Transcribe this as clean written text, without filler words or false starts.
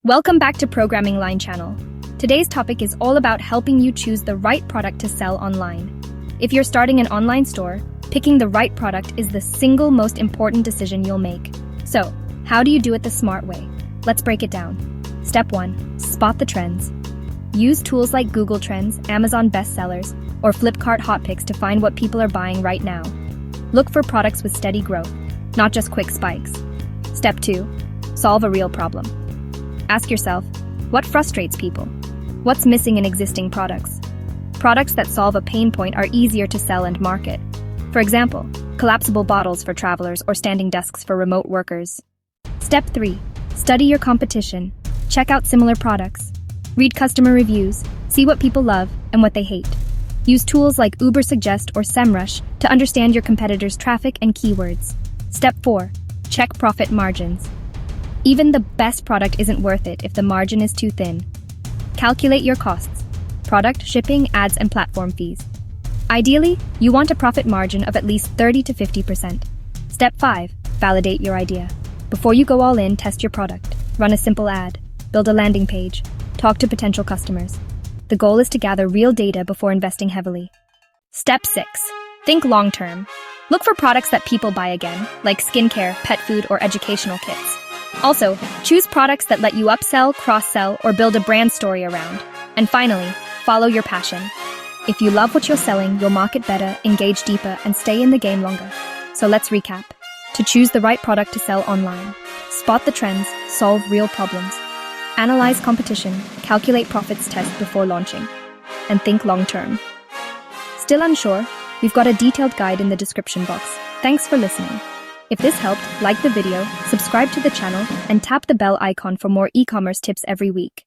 Welcome back to Programming Line channel. Today's topic is all about helping you choose the right product to sell online. If you're starting an online store, picking the right product is the single most important decision you'll make. So, how do you do it the smart way? Let's break it down. Step 1. Spot the trends. Use tools like Google Trends, Amazon Bestsellers, or Flipkart Hot Picks to find what people are buying right now. Look for products with steady growth, not just quick spikes. Step 2. Solve a real problem. Ask yourself, what frustrates people? What's missing in existing products? Products that solve a pain point are easier to sell and market. For example, collapsible bottles for travelers or standing desks for remote workers. Step 3. Study your competition. Check out similar products. Read customer reviews. See what people love and what they hate. Use tools like Uber Suggest or SEMrush to understand your competitors' traffic and keywords. Step 4. Check profit margins. Even the best product isn't worth it if the margin is too thin. Calculate your costs: product, shipping, ads, and platform fees. Ideally, you want a profit margin of at least 30 to 50%. Step 5. Validate your idea. Before you go all in, test your product. Run a simple ad. Build a landing page. Talk to potential customers. The goal is to gather real data before investing heavily. Step 6. Think long-term. Look for products that people buy again, like skincare, pet food, or educational kits. Also, choose products that let you upsell, cross-sell, or build a brand story around. And finally, follow your passion. If you love what you're selling, you'll market better, engage deeper, and stay in the game longer. So let's recap. To choose the right product to sell online: spot the trends, solve real problems, analyze competition, calculate profits, test before launching, and think long-term. Still unsure? We've got a detailed guide in the description box. Thanks for listening. If this helped, like the video, subscribe to the channel, and tap the bell icon for more e-commerce tips every week.